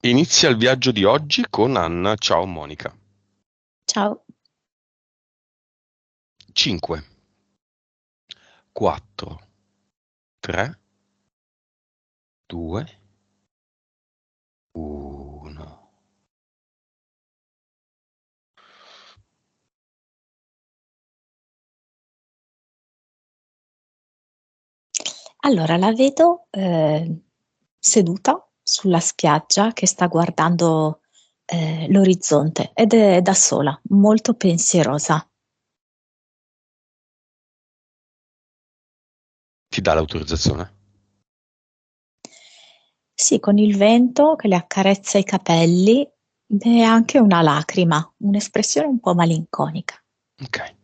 Inizia il viaggio di oggi con Anna. Ciao Monica. Ciao. 5, 4, 3, 2, 1. Allora, la vedo seduta sulla spiaggia che sta guardando l'orizzonte ed è da sola, molto pensierosa. Ti dà l'autorizzazione? Sì, con il vento che le accarezza i capelli e anche una lacrima, un'espressione un po' malinconica. Ok.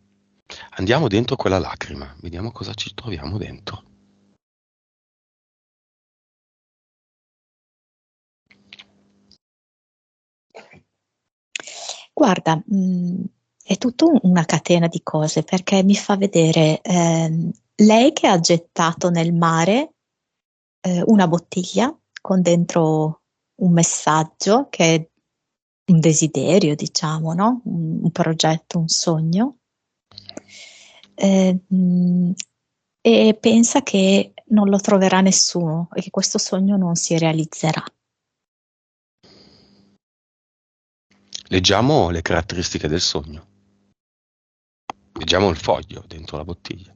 Andiamo dentro quella lacrima. Vediamo cosa ci troviamo dentro. Guarda, è tutto una catena di cose perché mi fa vedere lei che ha gettato nel mare una bottiglia con dentro un messaggio che è un desiderio, diciamo, no? Un progetto, un sogno. Eh, mh, e pensa che non lo troverà nessuno e che questo sogno non si realizzerà. Leggiamo le caratteristiche del sogno. Leggiamo il foglio dentro la bottiglia.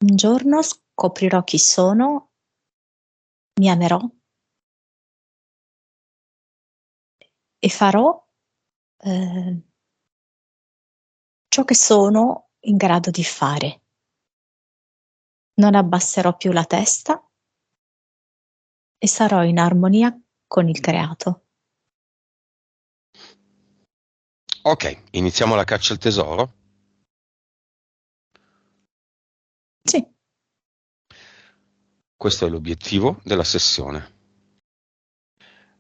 Un giorno scoprirò chi sono, mi amerò e farò eh, ciò che sono in grado di fare. Non abbasserò più la testa e sarò in armonia con il creato. Ok, iniziamo la caccia al tesoro. Sì, Questo è l'obiettivo della sessione.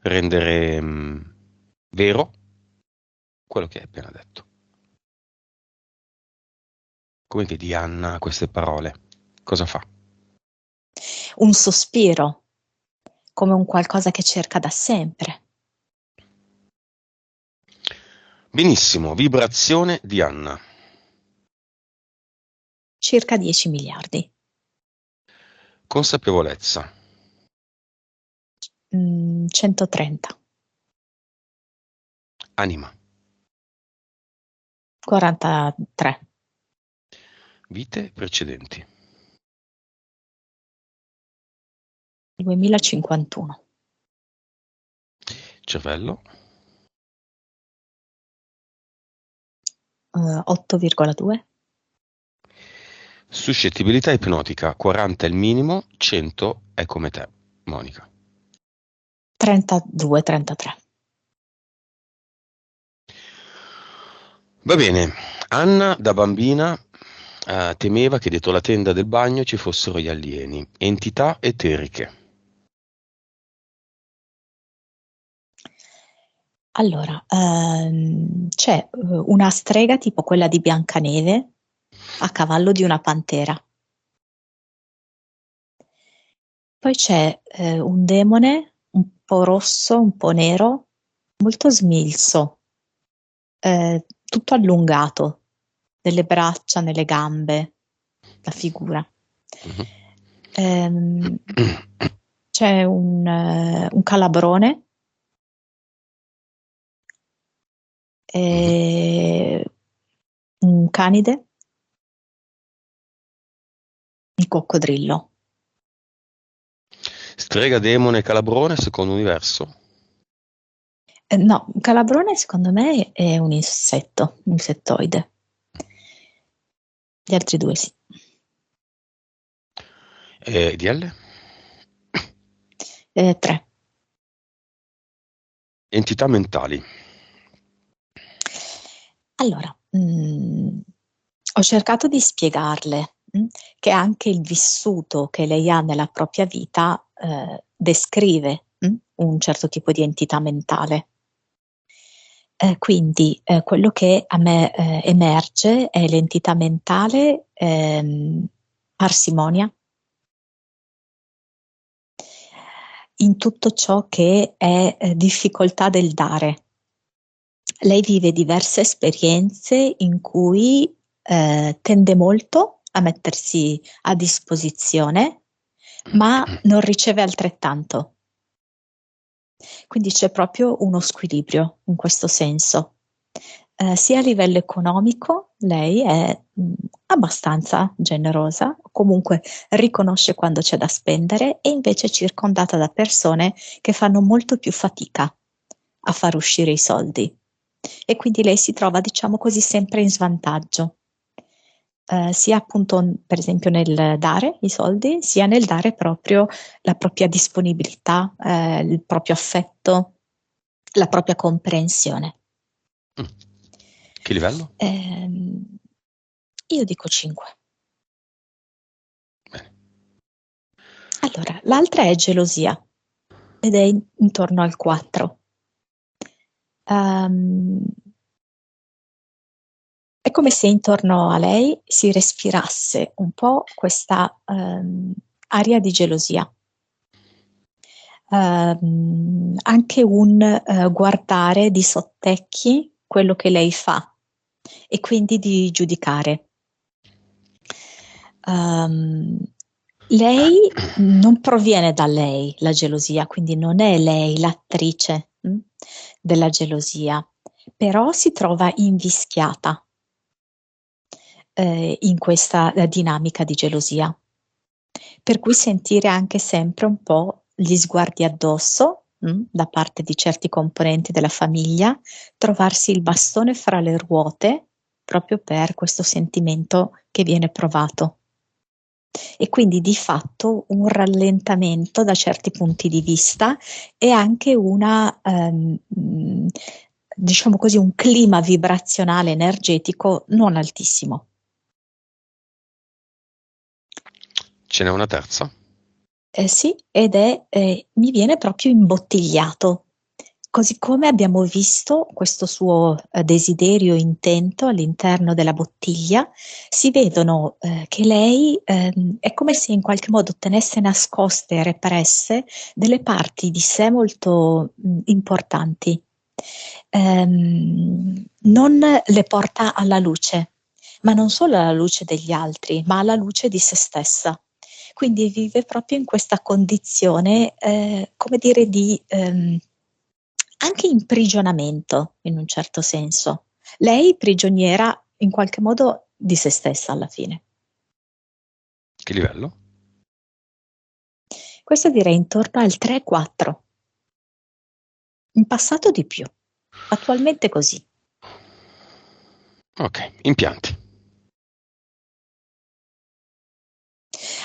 Rendere vero quello che hai appena detto. Come vedi Anna queste parole? Cosa fa? un sospiro, come un qualcosa che cerca da sempre. Benissimo, vibrazione di Anna. Circa 10 miliardi. Consapevolezza. 130. Anima. 43. Vite precedenti. 2051. Cervello. 8,2. Suscettibilità ipnotica. 40 è il minimo, 100 è come te, Monica. 32, 33. Va bene. Anna da bambina temeva che dietro la tenda del bagno ci fossero gli alieni, entità eteriche. Allora, c'è una strega tipo quella di Biancaneve a cavallo di una pantera. Poi c'è un demone un po' rosso, un po' nero, molto smilzo, tutto allungato, nelle braccia, nelle gambe, la figura. Mhm. Ehm, c'è un calabrone, Mhm. e un canide, un coccodrillo. Strega, demone, calabrone, secondo universo. No, un calabrone secondo me è un insetto, un insettoide. Gli altri due sì. DL. Tre. Entità mentali. Allora, ho cercato di spiegarle, che anche il vissuto che lei ha nella propria vita descrive, un certo tipo di entità mentale. Quindi quello che a me emerge è l'entità mentale parsimonia, in tutto ciò che è difficoltà del dare. Lei vive diverse esperienze in cui tende molto a mettersi a disposizione, ma non riceve altrettanto. Quindi c'è proprio uno squilibrio in questo senso. Sia a livello economico, lei è abbastanza generosa, comunque riconosce quando c'è da spendere, e invece è circondata da persone che fanno molto più fatica a far uscire i soldi. E quindi lei si trova, diciamo così, sempre in svantaggio, sia appunto per esempio nel dare i soldi, sia nel dare proprio la propria disponibilità, il proprio affetto, la propria comprensione. Che livello? Io dico 5. Bene. Allora, l'altra è gelosia ed è intorno al 4. È come se intorno a lei si respirasse un po' questa aria di gelosia. Anche un guardare di sottecchi quello che lei fa e quindi di giudicare. Lei non proviene da lei la gelosia, quindi non è lei l'attrice della gelosia, però si trova invischiata in questa dinamica di gelosia. Per cui sentire anche sempre un po' gli sguardi addosso da parte di certi componenti della famiglia, trovarsi il bastone fra le ruote proprio per questo sentimento che viene provato. E quindi di fatto un rallentamento da certi punti di vista e anche una, diciamo così, un clima vibrazionale energetico non altissimo. Ce n'è una terza? Sì, ed è, mi viene proprio imbottigliato. Così come abbiamo visto questo suo desiderio intento all'interno della bottiglia, si vedono che lei è come se in qualche modo tenesse nascoste e represse delle parti di sé molto importanti. Non le porta alla luce, ma non solo alla luce degli altri, ma alla luce di se stessa. Quindi vive proprio in questa condizione, come dire, di anche imprigionamento in un certo senso. Lei prigioniera in qualche modo di se stessa alla fine. Che livello? Questo direi intorno al 3-4. In passato di più, attualmente così. Ok, impianti.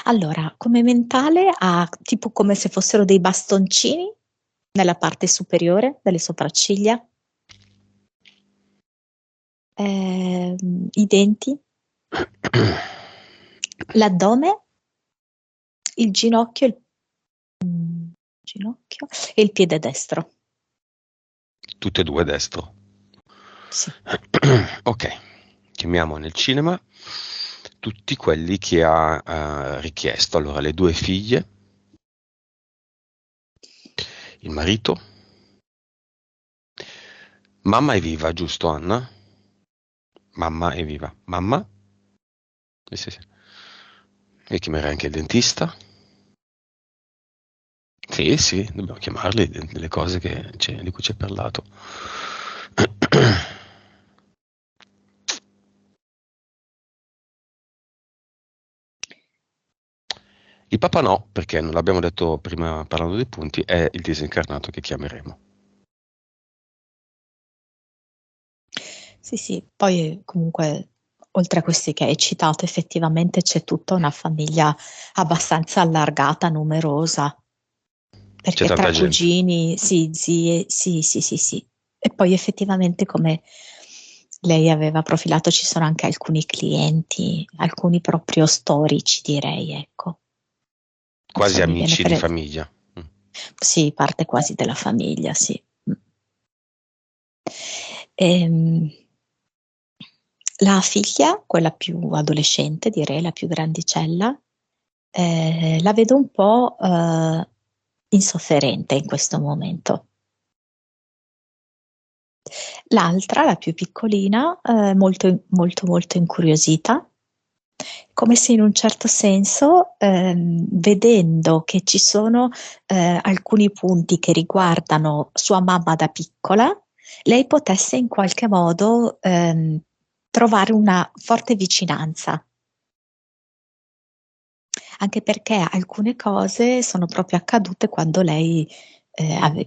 Allora, come mentale ha tipo come se fossero dei bastoncini nella parte superiore delle sopracciglia, i denti, l'addome, il ginocchio e il piede destro. Tutte e due destro. Sì. Ok, chiamiamo nel cinema tutti quelli che ha richiesto. Allora, le due figlie, il marito. Mamma è viva, giusto Anna? Mamma è viva. Mamma? Sì, sì. E chiamerai anche il dentista? Sì, sì, dobbiamo chiamarli delle cose di cui ci hai parlato. Il Papa no, perché non l'abbiamo detto prima parlando dei punti, è il disincarnato che chiameremo. Sì, sì, poi comunque oltre a questi che hai citato, effettivamente c'è tutta una famiglia abbastanza allargata, numerosa, C'è perché tanta tra gente. cugini, sì, zie, sì, sì, sì, sì. E poi effettivamente come lei aveva profilato ci sono anche alcuni clienti, alcuni proprio storici, direi, ecco. Non Quasi so, mi viene amici di famiglia. sì, parte quasi della famiglia, sì. Ehm, la figlia, quella più adolescente, direi, la più grandicella, la vedo un po' insofferente in questo momento. L'altra, la più piccolina, molto, molto, molto incuriosita, come se in un certo senso, vedendo che ci sono alcuni punti che riguardano sua mamma da piccola, lei potesse in qualche modo trovare una forte vicinanza. Anche perché alcune cose sono proprio accadute quando lei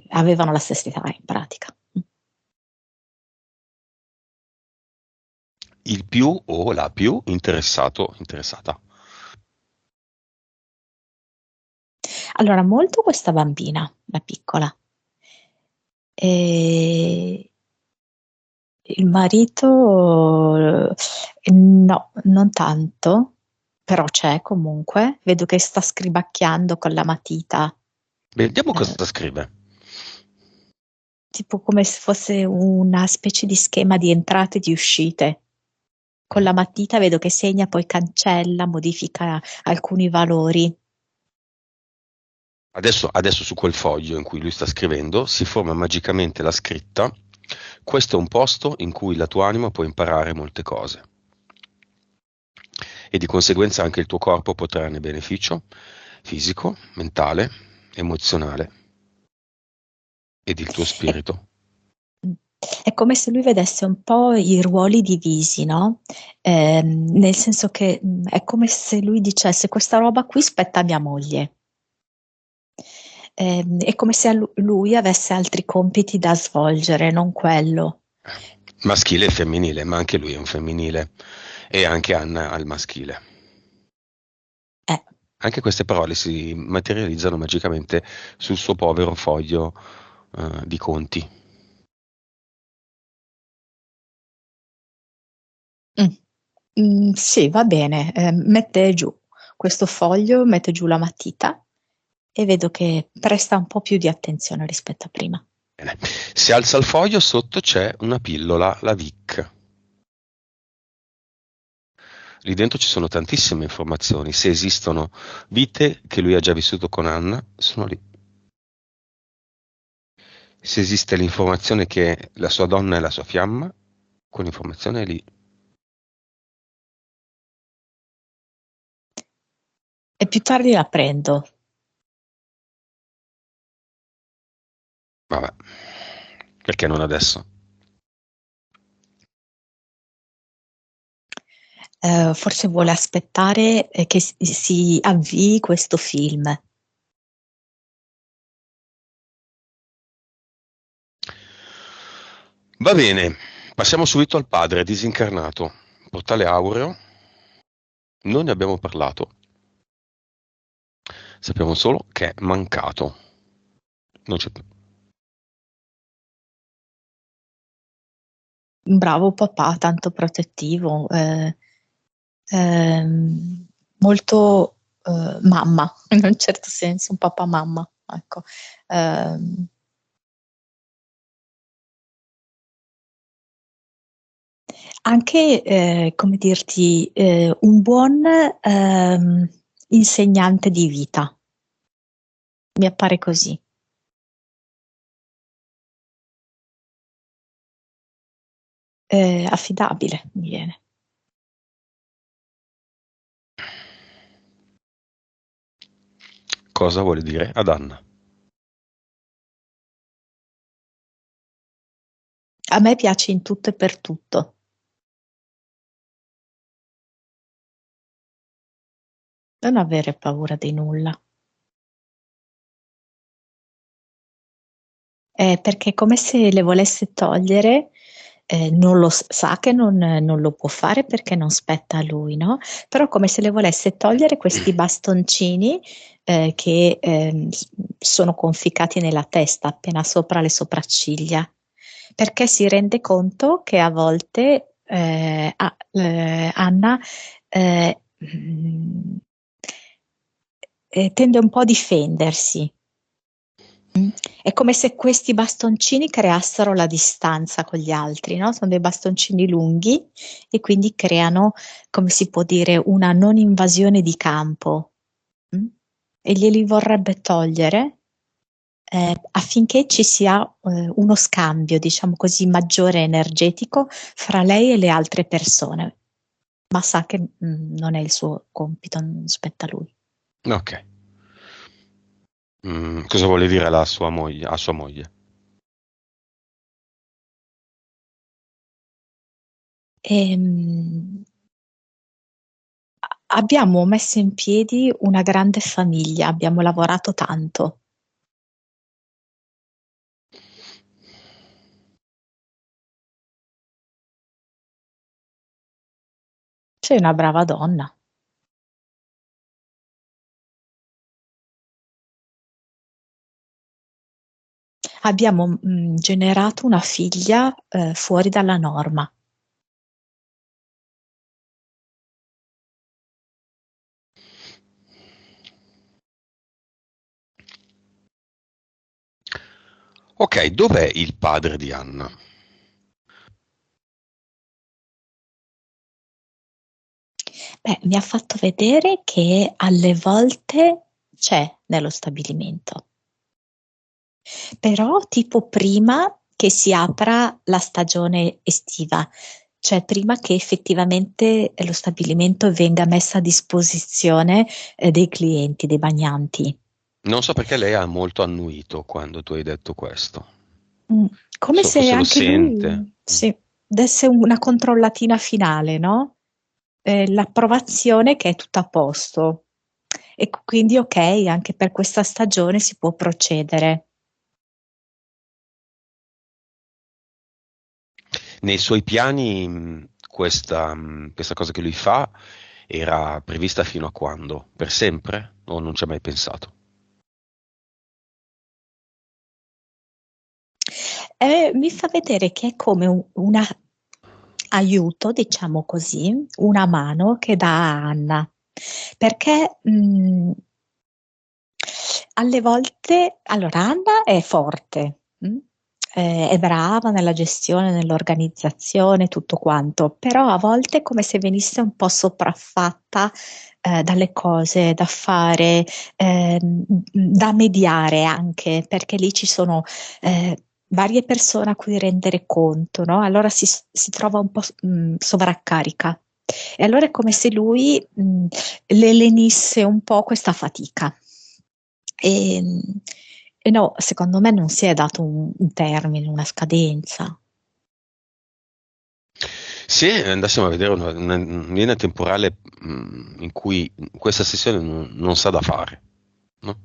avevano la stessa età in pratica. Il più o la più interessato, interessata. Allora, molto questa bambina, la piccola. E il marito, no, non tanto, però c'è comunque. Vedo che sta scribacchiando con la matita, Vediamo eh, cosa scrive. tipo come se fosse una specie di schema di entrate e di uscite. Con la matita vedo che segna, poi cancella, modifica alcuni valori. Adesso su quel foglio in cui lui sta scrivendo si forma magicamente la scritta: questo è un posto in cui la tua anima può imparare molte cose e di conseguenza anche il tuo corpo può trarne beneficio fisico, mentale, emozionale ed il tuo È, spirito. è come se lui vedesse un po' i ruoli divisi, no? Nel senso che è come se lui dicesse questa roba qui spetta a mia moglie. È come se lui avesse altri compiti da svolgere, non quello. Maschile e femminile, ma anche lui è un femminile e anche Anna ha il maschile. Eh, Anche queste parole si materializzano magicamente sul suo povero foglio di conti. mm. Sì, va bene. Mette giù questo foglio, mette giù la matita e vedo che presta un po' più di attenzione rispetto a prima. Bene. Si alza il foglio, sotto c'è una pillola, la Vic. Lì dentro ci sono tantissime informazioni. Se esistono vite che lui ha già vissuto con Anna, sono lì. Se esiste l'informazione che la sua donna è la sua fiamma, quell'informazione è lì. E più tardi la prendo. Vabbè, perché non adesso? Forse vuole aspettare che si avvii questo film. Va bene, passiamo subito al padre disincarnato. Portale aureo, non ne abbiamo parlato. Sappiamo solo che è mancato. Non c'è più. Un bravo papà, tanto protettivo, molto mamma, in un certo senso, un papà mamma, ecco. Ehm, Anche, come dirti, un buon insegnante di vita, mi appare così. Affidabile, mi viene. Cosa vuole dire ad Anna? A me piace in tutto e per tutto. Non avere paura di nulla. Perché è come se le volesse togliere, non lo sa che non lo può fare perché non spetta a lui, no? Però come se le volesse togliere questi bastoncini che sono conficcati nella testa, appena sopra le sopracciglia, perché si rende conto che a volte Anna tende un po' a difendersi. È come se questi bastoncini creassero la distanza con gli altri, no? Sono dei bastoncini lunghi e quindi creano, come si può dire, una non invasione di campo. Mm? E glieli vorrebbe togliere affinché ci sia uno scambio, diciamo così, maggiore energetico fra lei e le altre persone, ma sa che non è il suo compito, non spetta a lui. Ok. Cosa vuole dire a sua moglie? Ehm, Abbiamo messo in piedi una grande famiglia, abbiamo lavorato tanto. Sei una brava donna. Abbiamo generato una figlia fuori dalla norma. Ok, dov'è il padre di Anna? Beh, mi ha fatto vedere che alle volte c'è nello stabilimento, però tipo prima che si apra la stagione estiva, cioè prima che effettivamente lo stabilimento venga messo a disposizione dei clienti, dei bagnanti. Non so perché lei ha molto annuito quando tu hai detto questo. Mm, come se Forse lo anche sente. lui sì, desse una controllatina finale, no? L'approvazione che è tutto a posto. E quindi ok, anche per questa stagione si può procedere. Nei suoi piani, questa cosa che lui fa era prevista fino a quando? Per sempre? O non ci ha mai pensato? Mi fa vedere che è come un aiuto, diciamo così, una mano che dà a Anna, perché alle volte, allora Anna è forte, è brava nella gestione, nell'organizzazione, tutto quanto, però a volte è come se venisse un po' sopraffatta dalle cose da fare, da mediare anche, perché lì ci sono varie persone a cui rendere conto, no? Allora si trova un po' sovraccarica. E allora è come se lui le lenisse un po' questa fatica. E, e no, secondo me non si è dato un termine, una scadenza. Se andassimo a vedere una linea temporale in cui questa sessione non sa da fare, no?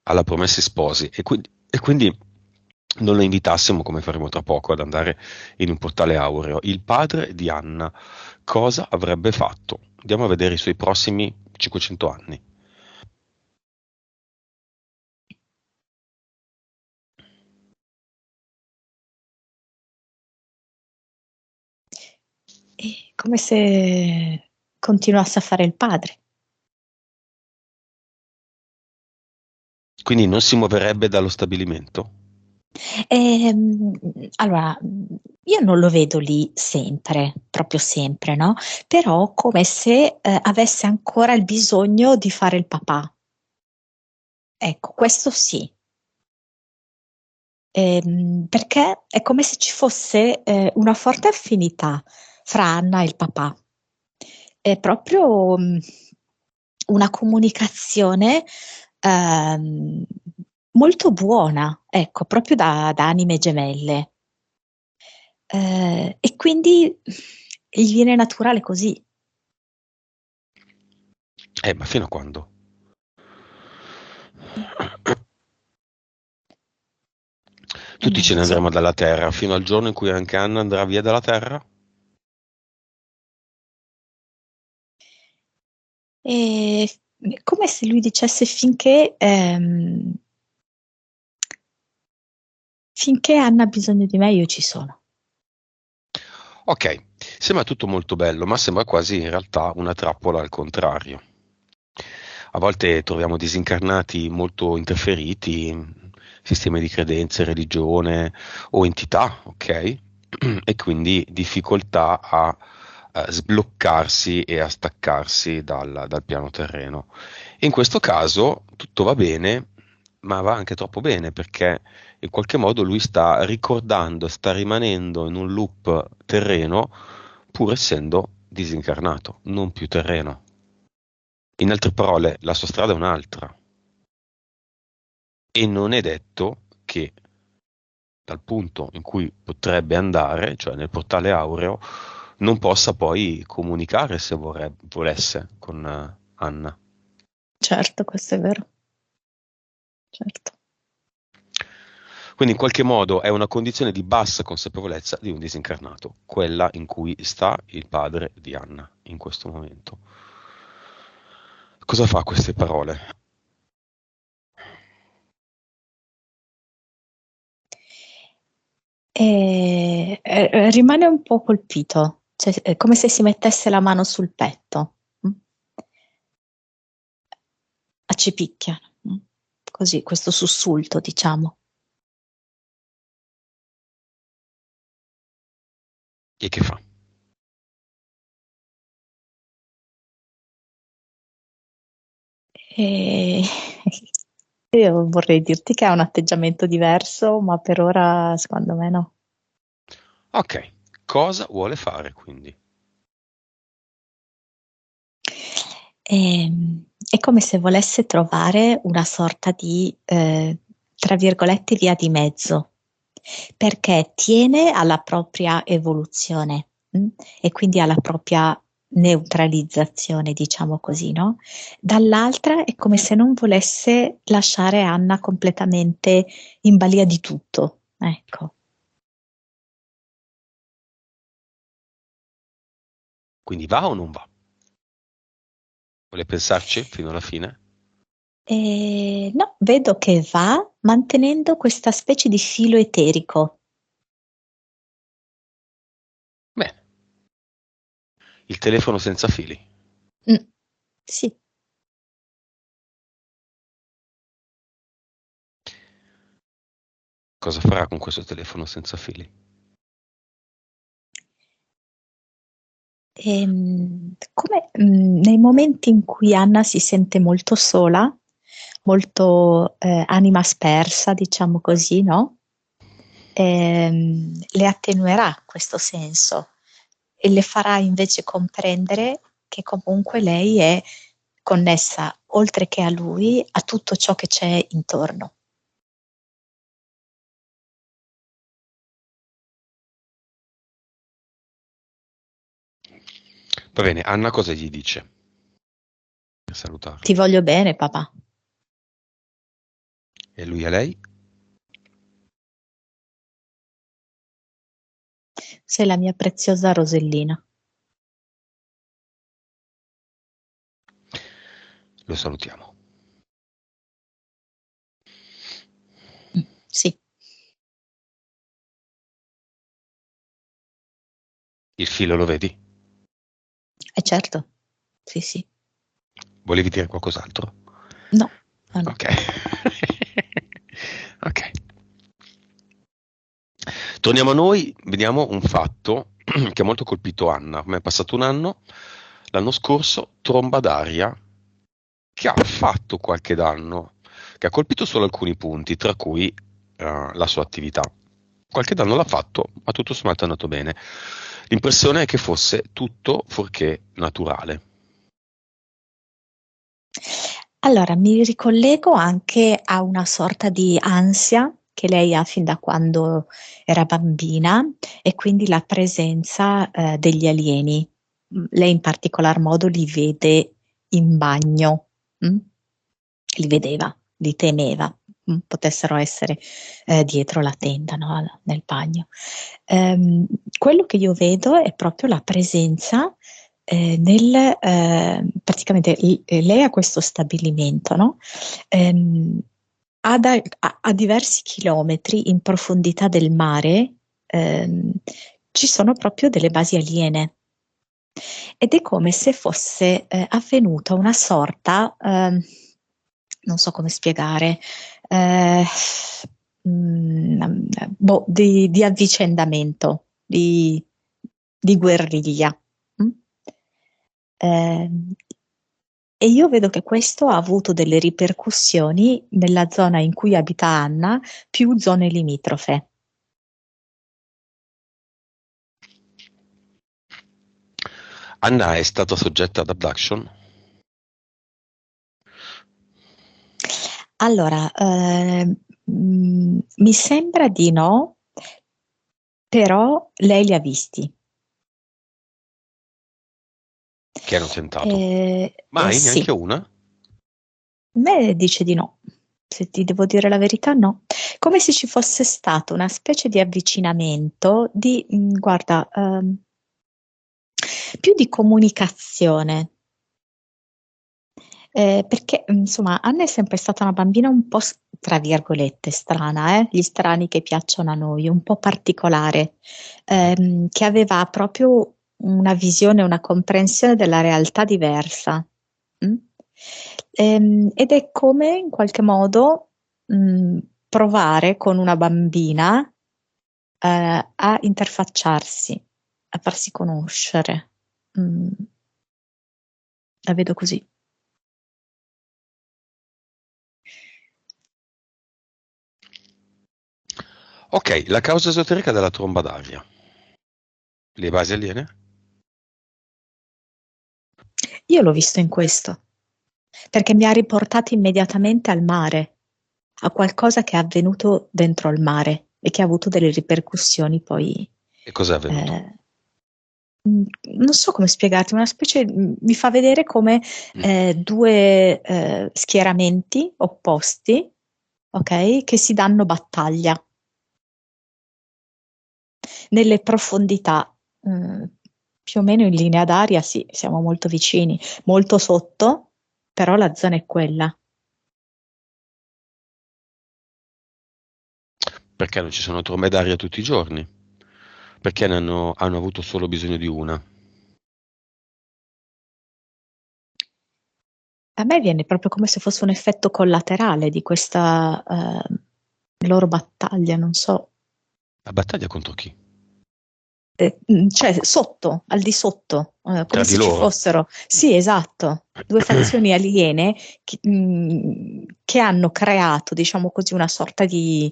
Alla Promessi Sposi e quindi non lo invitassimo, come faremo tra poco, ad andare in un portale aureo, il padre di Anna cosa avrebbe fatto? Andiamo a vedere i suoi prossimi 500 anni. È come se continuasse a fare il padre. Quindi non si muoverebbe dallo stabilimento? Ehm, allora, io non lo vedo lì sempre, proprio sempre, no? Però come se avesse ancora il bisogno di fare il papà. Ecco, questo sì. Perché è come se ci fosse una forte affinità fra Anna e il papà. È proprio una comunicazione ehm, molto buona, ecco, proprio da anime gemelle. E quindi gli viene naturale così. Ma fino a quando? Tutti Non ce lo ne so. andremo dalla Terra, fino al giorno in cui anche Anna andrà via dalla Terra? E come se lui dicesse finché Anna ha bisogno di me, io ci sono. Ok, sembra tutto molto bello, ma sembra quasi in realtà una trappola al contrario. A volte troviamo disincarnati molto interferiti, sistemi di credenze, religione o entità, ok? E quindi difficoltà a sbloccarsi e a staccarsi dal piano terreno. In questo caso tutto va bene, ma va anche troppo bene perché in qualche modo lui sta ricordando, sta rimanendo in un loop terreno pur essendo disincarnato, non più terreno. In altre parole, la sua strada è un'altra e non è detto che dal punto in cui potrebbe andare, cioè nel portale aureo, non possa poi comunicare se volesse con Anna. Certo, questo è vero. Certo. Quindi in qualche modo è una condizione di bassa consapevolezza di un disincarnato, quella in cui sta il padre di Anna in questo momento. Cosa fa queste parole? Rimane un po' colpito, cioè, è come se si mettesse la mano sul petto, accipicchia, così, questo sussulto, diciamo. E che fa? E io vorrei dirti che ha un atteggiamento diverso, ma per ora secondo me no. Ok, cosa vuole fare quindi? È come se volesse trovare una sorta di, tra virgolette, via di mezzo, perché tiene alla propria evoluzione, e quindi alla propria neutralizzazione, diciamo così, no? Dall'altra è come se non volesse lasciare Anna completamente in balia di tutto, ecco. Quindi va o non va? Vuole pensarci fino alla fine? No, vedo che va mantenendo questa specie di filo eterico. Bene, il telefono senza fili. Mm, sì. Cosa farà con questo telefono senza fili? Come nei momenti in cui Anna si sente molto sola, molto anima spersa, diciamo così, no? Le attenuerà questo senso e le farà invece comprendere che comunque lei è connessa, oltre che a lui, a tutto ciò che c'è intorno. Va bene, Anna cosa gli dice per salutarlo? Ti voglio bene, papà. E lui a lei? Sei la mia preziosa Rosellina. Lo salutiamo. Sì, Il filo lo vedi? è certo. Sì, sì. Volevi dire qualcos'altro? No, no, no. Ok. Ok. Torniamo a noi, vediamo un fatto che ha molto colpito Anna. Mi è passato un anno, l'anno scorso, tromba d'aria che ha fatto qualche danno, che ha colpito solo alcuni punti, tra cui la sua attività. Qualche danno l'ha fatto, ma tutto sommato è andato bene. L'impressione è che fosse tutto fuorché naturale. Allora, mi ricollego anche a una sorta di ansia che lei ha fin da quando era bambina e quindi la presenza, degli alieni. Lei in particolar modo li vede in bagno, li vedeva, li temeva, potessero essere, dietro la tenda, no, nel bagno. Quello che io vedo è proprio la presenza praticamente lei ha questo stabilimento, no? Ehm, a diversi chilometri in profondità del mare ci sono proprio delle basi aliene ed è come se fosse avvenuta una sorta, non so come spiegare, eh, di avvicendamento, di guerriglia. Mm? Eh, E io vedo che questo ha avuto delle ripercussioni nella zona in cui abita Anna, più zone limitrofe. Anna è stata soggetta ad abduction? Allora, mi sembra di no, però lei li ha visti. Che hanno tentato? Mai? Sì, Neanche una? me dice di no. Se ti devo dire la verità, no. Come se ci fosse stato una specie di avvicinamento, guarda, più di comunicazione. Perché insomma Anna è sempre stata una bambina un po' tra virgolette strana, gli strani che piacciono a noi, un po' particolare, che aveva proprio una visione, una comprensione della realtà diversa. mm? Ed è come in qualche modo mh, provare con una bambina a interfacciarsi, a farsi conoscere. Mm, la vedo così. Ok, la causa esoterica della tromba d'aria. Le basi aliene? Io l'ho visto in questo, perché mi ha riportato immediatamente al mare, a qualcosa che è avvenuto dentro il mare e che ha avuto delle ripercussioni poi. E cos'è avvenuto? eh, Non so come spiegarti, una specie, mi fa vedere come due schieramenti opposti, ok, che si danno battaglia nelle profondità, più o meno in linea d'aria, sì, siamo molto vicini, molto sotto, però la zona è quella. Perché non ci sono trombe d'aria tutti i giorni? Perché hanno avuto solo bisogno di una? A me viene proprio come se fosse un effetto collaterale di questa loro battaglia, non so. La battaglia contro chi? Cioè sotto, al di sotto, come Tra di se ci loro? fossero, sì, esatto, due fazioni aliene che hanno creato, diciamo così, una sorta di,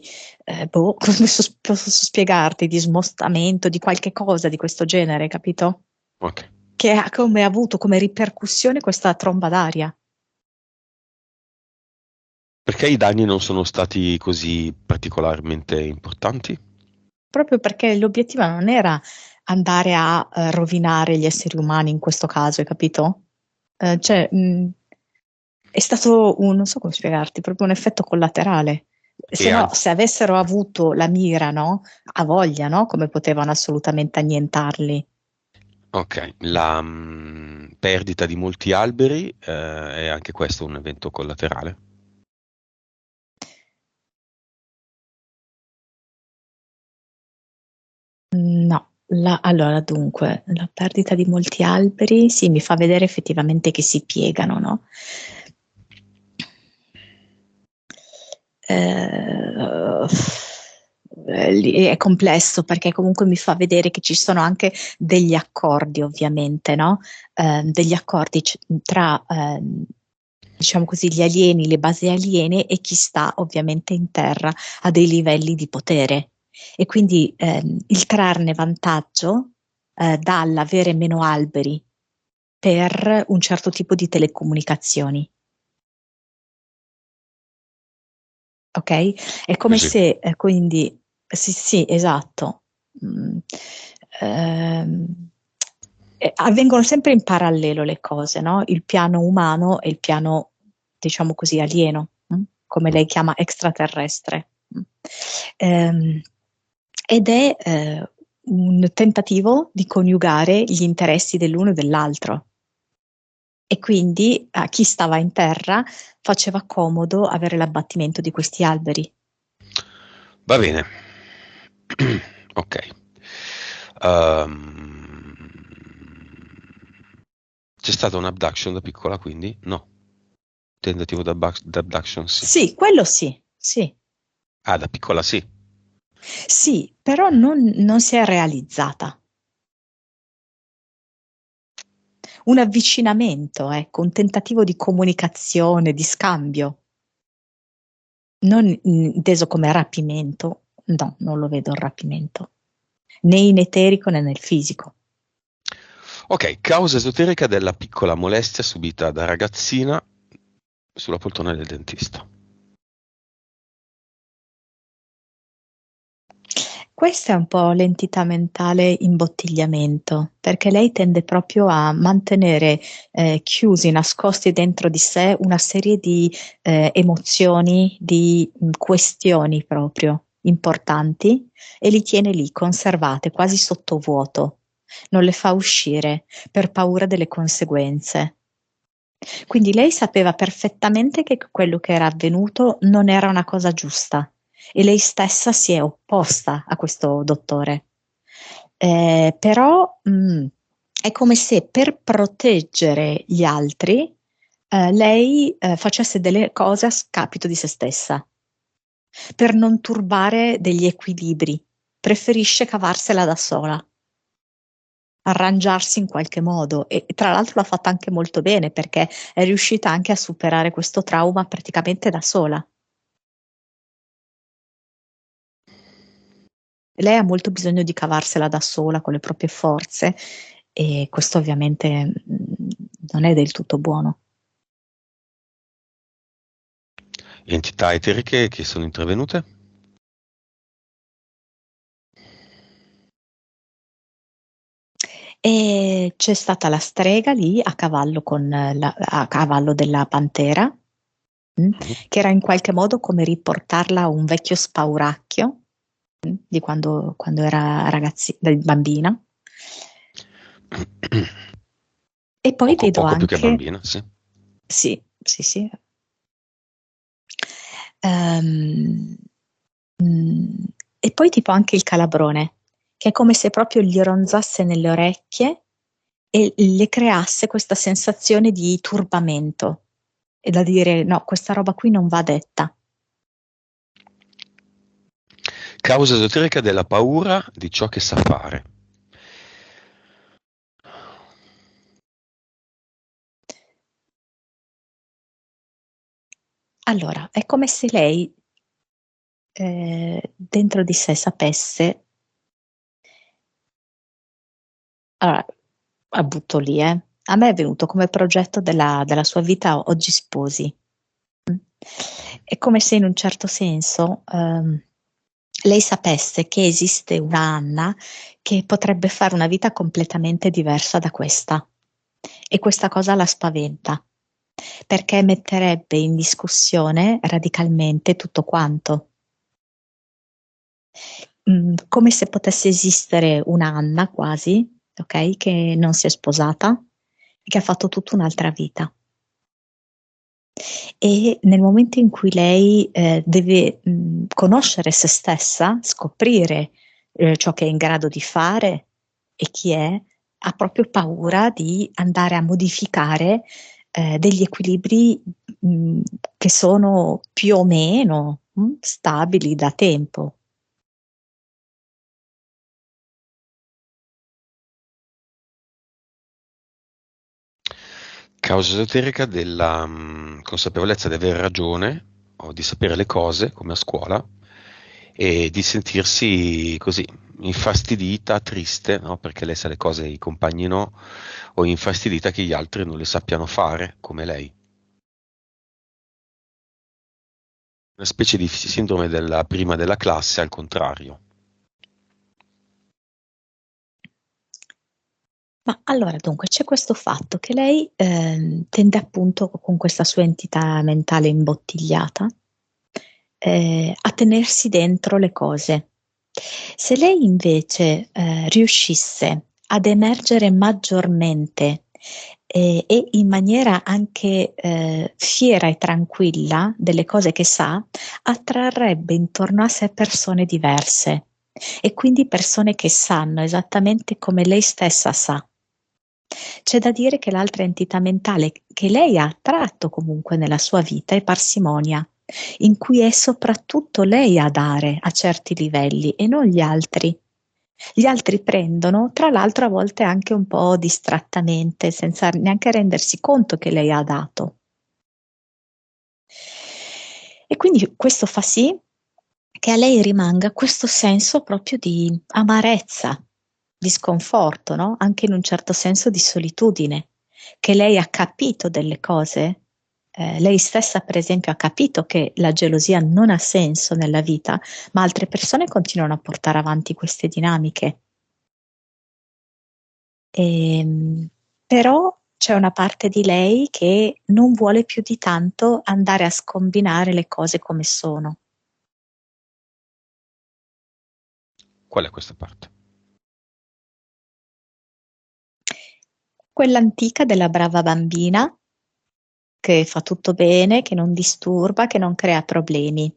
come posso spiegarti, di smostamento, di qualche cosa di questo genere, capito? Ok. Che ha come avuto come ripercussione questa tromba d'aria. Perché i danni non sono stati così particolarmente importanti? Proprio perché l'obiettivo non era andare a rovinare gli esseri umani in questo caso, hai capito? Cioè, è stato un, non so come spiegarti, proprio un effetto collaterale. E Se no, anzi, se avessero avuto la mira, no? A voglia, no? Come potevano assolutamente annientarli. ok, la perdita di molti alberi è anche questo un evento collaterale. No, allora dunque, la perdita di molti alberi, sì, mi fa vedere effettivamente che si piegano, no? Eh, è complesso perché comunque mi fa vedere che ci sono anche degli accordi, ovviamente, no? Degli accordi tra, diciamo così, gli alieni, le basi aliene e chi sta ovviamente in terra a dei livelli di potere. E quindi il trarne vantaggio dall'avere meno alberi per un certo tipo di telecomunicazioni. Ok? È Sì, come sì. se quindi, sì, sì, esatto. Mm, ehm, avvengono sempre in parallelo le cose, no? Il piano umano e il piano, diciamo così, alieno, come lei chiama extraterrestre. Ehm, ed è un tentativo di coniugare gli interessi dell'uno e dell'altro. E quindi a chi stava in terra faceva comodo avere l'abbattimento di questi alberi. Va bene. Ok. Ehm, C'è stata un abduction da piccola, quindi? No. Tentativo d'abduction, sì. Sì, quello sì, sì, Ah, da piccola sì. sì, però non si è realizzata. un avvicinamento, ecco, un tentativo di comunicazione, di scambio, non inteso come rapimento, no, non lo vedo il rapimento, né in eterico né nel fisico. Ok, causa esoterica della piccola molestia subita da ragazzina sulla poltrona del dentista. Questa è un po' l'entità mentale imbottigliamento, perché lei tende proprio a mantenere chiusi, nascosti dentro di sé una serie di emozioni, di questioni proprio importanti e li tiene lì conservate, quasi sottovuoto. Non le fa uscire per paura delle conseguenze. Quindi lei sapeva perfettamente che quello che era avvenuto non era una cosa giusta e lei stessa si è opposta a questo dottore. Però è come se per proteggere gli altri lei facesse delle cose a scapito di se stessa, per non turbare degli equilibri. Preferisce cavarsela da sola, arrangiarsi in qualche modo e tra l'altro l'ha fatta anche molto bene perché è riuscita anche a superare questo trauma praticamente da sola. Lei ha molto bisogno di cavarsela da sola con le proprie forze e questo ovviamente non è del tutto buono. Entità eteriche che sono intervenute? E c'è stata la strega lì a cavallo, a cavallo della pantera, che era in qualche modo come riportarla a un vecchio spauracchio di quando era bambina. E poi vedo Poco più che anche, bambina, sì. sì, sì, sì. Ehm, e poi tipo anche il calabrone, che è come se proprio gli ronzasse nelle orecchie e le creasse questa sensazione di turbamento e da dire no, questa roba qui non va detta. Causa esoterica della paura di ciò che sa fare. Allora, è come se lei dentro di sé sapesse, allora, la butto lì, a me è venuto come progetto della sua vita oggi sposi. È come se in un certo senso lei sapesse che esiste una Anna che potrebbe fare una vita completamente diversa da questa e questa cosa la spaventa perché metterebbe in discussione radicalmente tutto quanto. Come se potesse esistere una Anna quasi, ok, che non si è sposata e che ha fatto tutta un'altra vita. E nel momento in cui lei deve conoscere se stessa, scoprire ciò che è in grado di fare e chi è, ha proprio paura di andare a modificare degli equilibri mh, che sono più o meno stabili da tempo. Causa esoterica della consapevolezza di avere ragione o di sapere le cose, come a scuola, e di sentirsi così infastidita, triste, no? Perché lei sa le cose e i compagni no, o infastidita che gli altri non le sappiano fare come lei. Una specie di sindrome della prima della classe al contrario. Ma allora, dunque, c'è questo fatto che lei tende appunto con questa sua entità mentale imbottigliata a tenersi dentro le cose. Se lei invece riuscisse ad emergere maggiormente e in maniera anche fiera e tranquilla delle cose che sa, attrarrebbe intorno a sé persone diverse e quindi persone che sanno esattamente come lei stessa sa. C'è da dire che l'altra entità mentale che lei ha attratto comunque nella sua vita è parsimonia, in cui è soprattutto lei a dare a certi livelli e non gli altri. Gli altri prendono, tra l'altro a volte anche un po' distrattamente, senza neanche rendersi conto che lei ha dato. E quindi questo fa sì che a lei rimanga questo senso proprio di amarezza, di sconforto, no? Anche in un certo senso di solitudine, che lei ha capito delle cose. Lei stessa, per esempio, ha capito che la gelosia non ha senso nella vita, ma altre persone continuano a portare avanti queste dinamiche. Però c'è una parte di lei che non vuole più di tanto andare a scombinare le cose come sono. Qual è questa parte? Quella antica della brava bambina che fa tutto bene, che non disturba, che non crea problemi.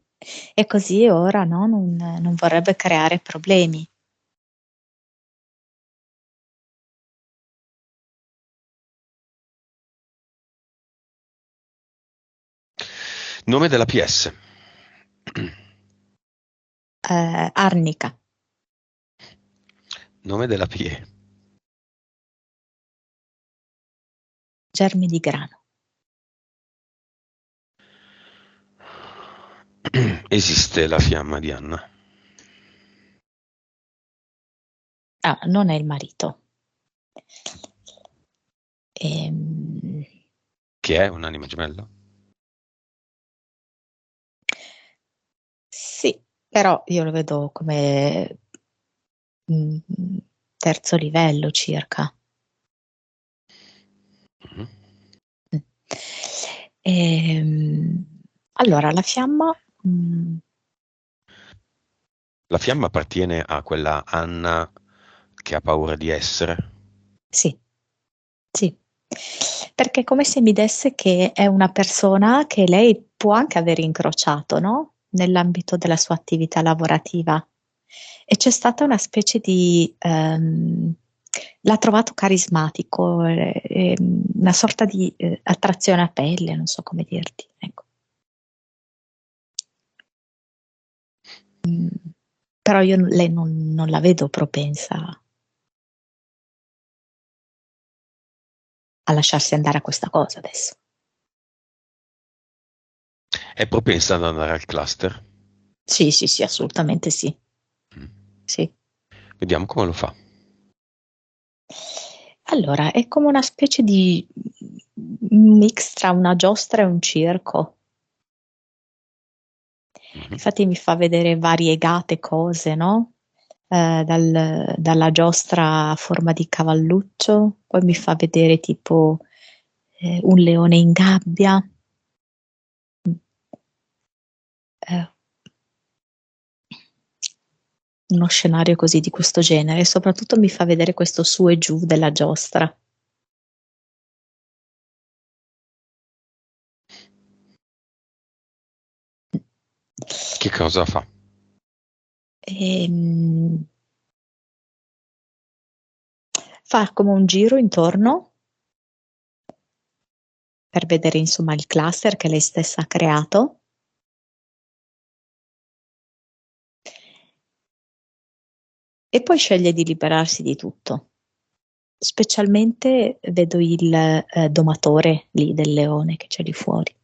E così ora no, non vorrebbe creare problemi. Nome della PS. Arnica, Nome della PE. germi di grano. Esiste la fiamma di Anna? Ah, non è il marito. Ehm, Che è un'anima gemella? sì, però io lo vedo come terzo livello circa. Mhm. Mm. Allora, la fiamma, La fiamma appartiene a quella Anna che ha paura di essere. sì, sì, perché è come se mi desse che è una persona che lei può anche aver incrociato, no? Nell'ambito della sua attività lavorativa. E c'è stata una specie di, l'ha trovato carismatico, una sorta di attrazione a pelle, non so come dirti, ecco. Però io lei non la vedo propensa a lasciarsi andare a questa cosa adesso. È propensa ad andare al cluster? Sì, sì, sì, assolutamente sì. Mm. Sì. Vediamo come lo fa. Allora, è come una specie di mix tra una giostra e un circo. Mhm. Infatti mi fa vedere variegate cose, no? Dalla giostra a forma di cavalluccio, poi mi fa vedere tipo un leone in gabbia. Eh, uno scenario così di questo genere, e soprattutto mi fa vedere questo su e giù della giostra. Che cosa fa? Ehm, Fa come un giro intorno per vedere insomma il cluster che lei stessa ha creato. E poi sceglie di liberarsi di tutto. Specialmente vedo il domatore lì del leone che c'è lì fuori.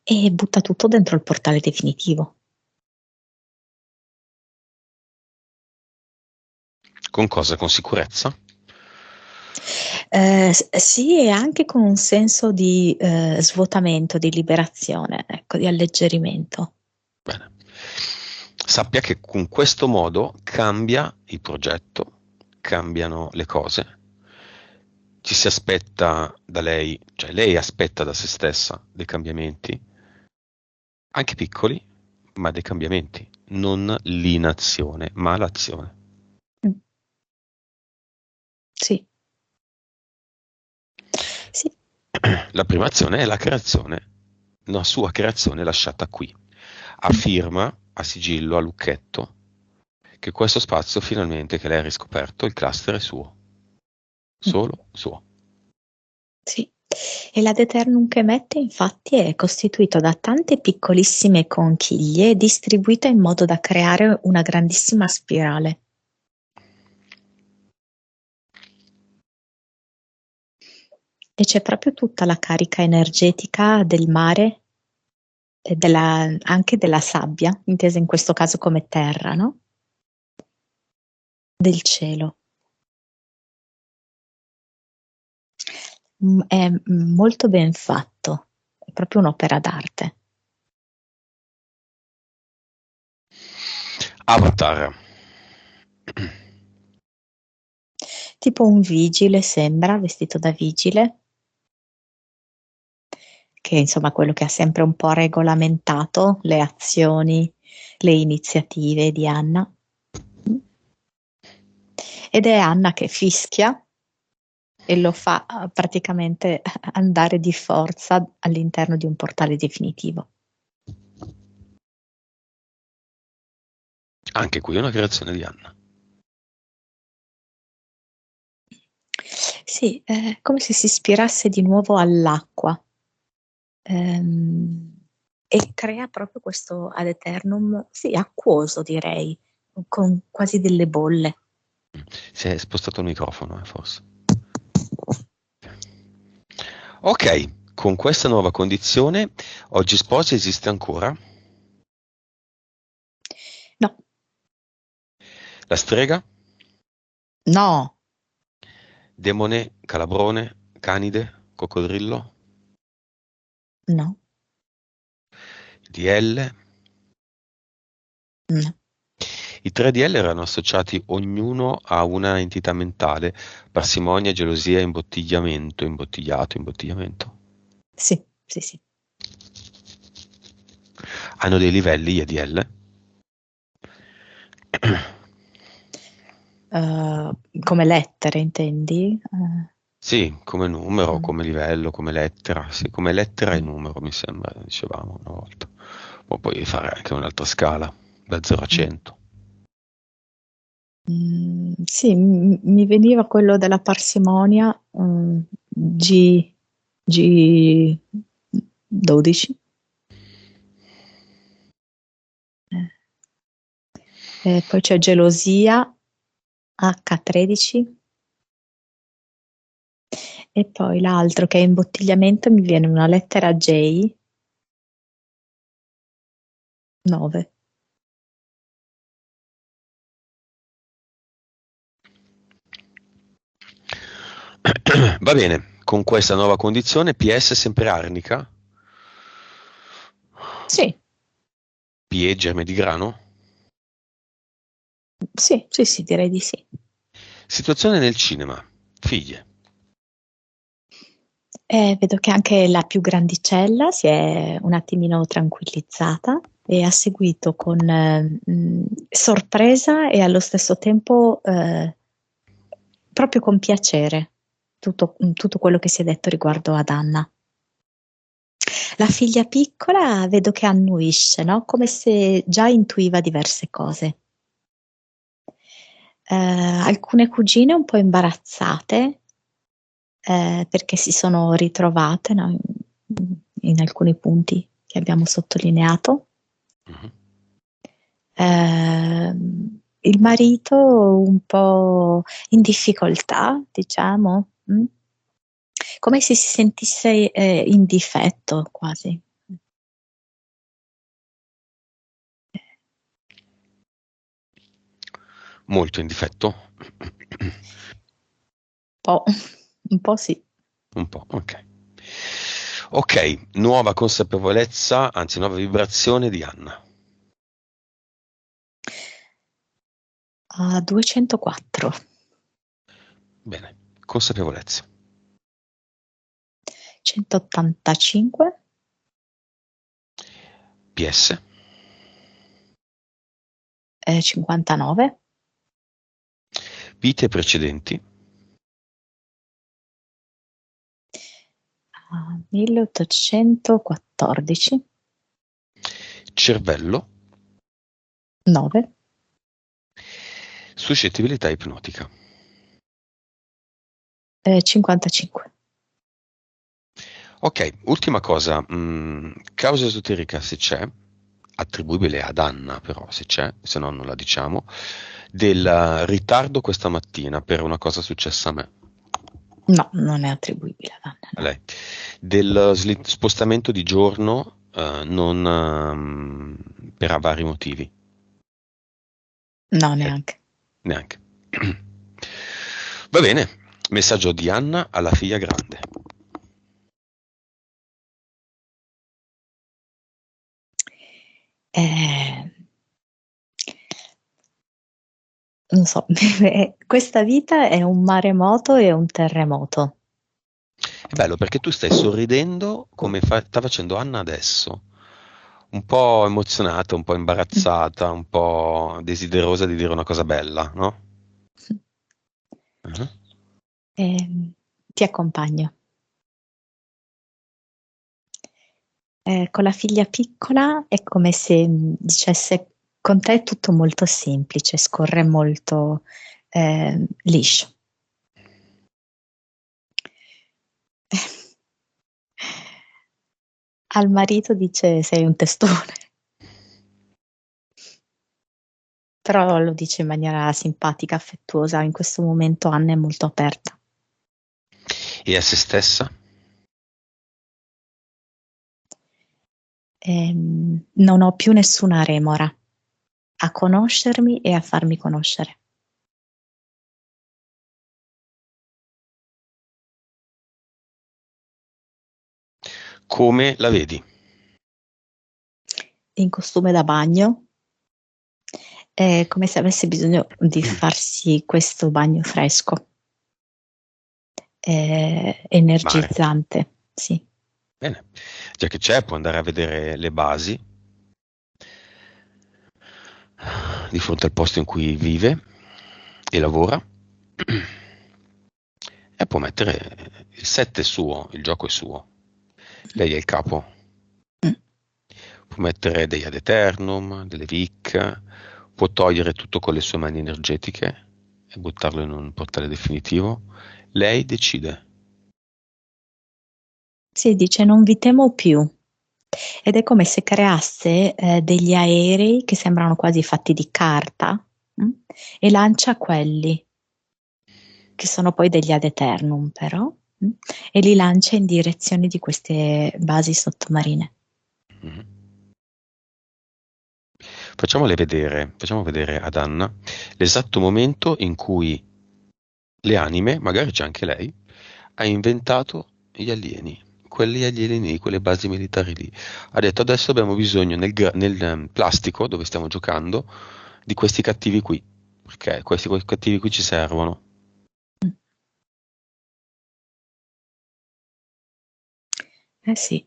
E butta tutto dentro il portale definitivo. Con cosa? Con sicurezza? Sì, e anche con un senso di svuotamento, di liberazione, ecco, di alleggerimento. Bene. Sappia che con questo modo cambia il progetto, cambiano le cose. Ci si aspetta da lei, cioè lei aspetta da se stessa dei cambiamenti, anche piccoli, ma dei cambiamenti, non l'inazione, ma l'azione. Mm, sì, sì. La prima azione è la creazione, una sua creazione lasciata qui. Affirma a sigillo, a lucchetto, che questo spazio finalmente che lei ha riscoperto, il cluster è suo, Mm. solo suo. Sì, E l'Adeternum che emette infatti è costituito da tante piccolissime conchiglie distribuite in modo da creare una grandissima spirale. E c'è proprio tutta la carica energetica del mare e anche della sabbia, intesa in questo caso come terra, no? Del cielo. È molto ben fatto, è proprio un'opera d'arte. Avatar. Tipo un vigile sembra, vestito da vigile, che insomma quello che ha sempre un po' regolamentato le azioni, le iniziative di Anna. Ed è Anna che fischia e lo fa praticamente andare di forza all'interno di un portale definitivo. Anche qui è una creazione di Anna. Sì, è come se si ispirasse di nuovo all'acqua. E crea proprio questo ad eternum, sì, acquoso direi, con quasi delle bolle. Si è spostato il microfono, forse. Ok, con questa nuova condizione, oggi sposi esiste ancora? No, La strega? no, Demone? Calabrone? Canide? Coccodrillo? no, DL? no. I 3DL erano associati ognuno a una entità mentale: parsimonia, gelosia, imbottigliamento, imbottigliato, imbottigliamento. Sì, sì, sì. Hanno dei livelli gli EDL? Come lettere, intendi? Sì, come numero, Mm, come livello, come lettera. Sì, come lettera e mm, numero, mi sembra, dicevamo una volta. O puoi fare anche un'altra scala, da 0 a mm. 100. Sì, mi veniva quello della parsimonia, G12. Poi c'è gelosia, H13. E poi l'altro che è imbottigliamento mi viene una lettera J, 9. Va bene, con questa nuova condizione PS sempre arnica, Sì, PE germe di grano. sì, sì, sì, direi di sì. Situazione nel cinema, figlie. Vedo che anche la più grandicella si è un attimino tranquillizzata e ha seguito con sorpresa e allo stesso tempo proprio con piacere tutto quello che si è detto riguardo ad Anna. La figlia piccola vedo che annuisce, no? Come se già intuiva diverse cose. Alcune cugine un po' imbarazzate, perché si sono ritrovate, no, in alcuni punti che abbiamo sottolineato. Mhm. Il marito un po' in difficoltà, diciamo, come se si sentisse in difetto quasi. Molto in difetto. Po', un po' sì. Un po', ok. Ok, nuova consapevolezza, anzi nuova vibrazione di Anna. A 204, Bene, consapevolezza. 185, PS, 59, vite precedenti, 1814, cervello, 9, suscettibilità ipnotica. 55. Ok, ultima cosa, causa esoterica se c'è, attribuibile ad Anna però se c'è, se no non la diciamo, del ritardo questa mattina per una cosa successa a me, No, non è attribuibile ad Anna, a no. lei, del spostamento di giorno non, per vari motivi, No, ok? neanche. Neanche. Va bene, messaggio di Anna alla figlia grande. Eh, non so, questa vita è un maremoto e un terremoto. È bello perché tu stai sorridendo come sta facendo Anna adesso, un po' emozionata, un po' Mm. imbarazzata, un po' desiderosa di dire una cosa bella, no? Mhm. Ti accompagno. Con la figlia piccola è come se dicesse con te è tutto molto semplice, scorre molto liscio. Al marito dice sei un testone, però lo dice in maniera simpatica, affettuosa. In questo momento Anna è molto aperta. E a se stessa? Non ho più nessuna remora a conoscermi e a farmi conoscere. Come la vedi? In costume da bagno, è come se avesse bisogno di farsi questo bagno fresco, Mare. energizzante, sì. Bene, già che c'è, può andare a vedere le basi di fronte al posto in cui vive e lavora e può mettere il set è suo, il gioco è suo. Lei è il capo. Mm. Può mettere degli ad eternum, delle vic, può togliere tutto con le sue mani energetiche e buttarlo in un portale definitivo. Lei decide. Si dice non vi temo più ed è come se creasse degli aerei che sembrano quasi fatti di carta e lancia quelli che sono poi degli ad eternum però e li lancia in direzione di queste basi sottomarine. Mhm. Facciamo vedere ad Anna l'esatto momento in cui le anime, magari c'è anche lei, ha inventato gli alieni, quegli alieni, quelle basi militari lì. Ha detto adesso abbiamo bisogno nel plastico dove stiamo giocando di questi cattivi qui, perché questi cattivi qui ci servono. Eh sì,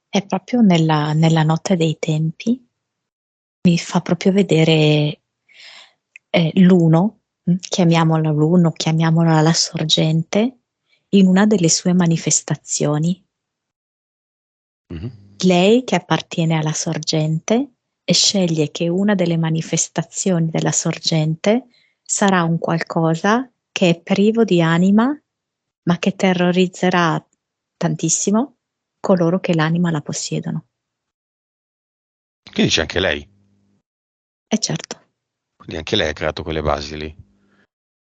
è proprio nella notte dei tempi, mi fa proprio vedere l'uno, chiamiamola l'uno, chiamiamola la sorgente, in una delle sue manifestazioni. Mhm. Lei che appartiene alla sorgente e sceglie che una delle manifestazioni della sorgente sarà un qualcosa che è privo di anima, ma che terrorizzerà tantissimo coloro che l'anima la possiedono. Quindi c'è anche lei, E certo, quindi anche lei ha creato quelle basi lì.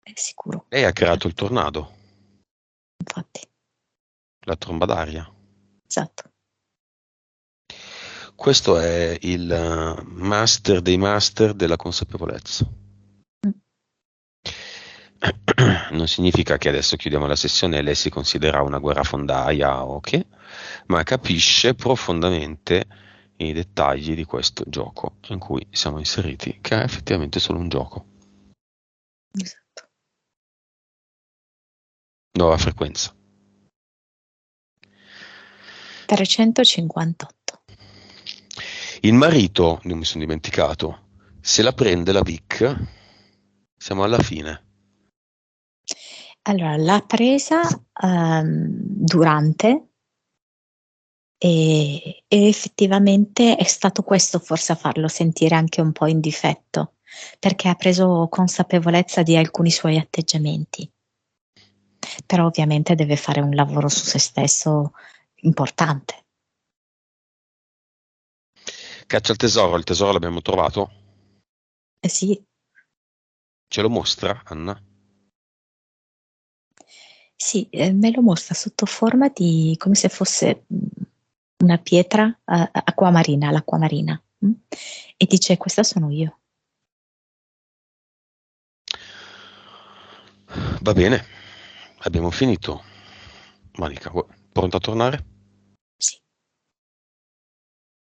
è sicuro, Lei ha creato il certo, tornado, infatti, la tromba d'aria. esatto. Questo è il master dei master della consapevolezza. Mm. Non significa che adesso chiudiamo la sessione e lei si considera una guerrafondaia o che, ma capisce profondamente i dettagli di questo gioco in cui siamo inseriti, che è effettivamente solo un gioco. Esatto. Nuova frequenza. 358. Il marito, non mi sono dimenticato, se la prende la Vic, siamo alla fine. Allora, l'ha presa durante e effettivamente è stato questo forse a farlo sentire anche un po' in difetto, perché ha preso consapevolezza di alcuni suoi atteggiamenti, però ovviamente deve fare un lavoro su se stesso importante. Caccia al tesoro, il tesoro l'abbiamo trovato? Eh sì, Ce lo mostra, Anna? sì, me lo mostra sotto forma di come se fosse una pietra acquamarina, l'acquamarina, e dice: Questa sono io. Va bene, abbiamo finito. Monica, pronta a tornare?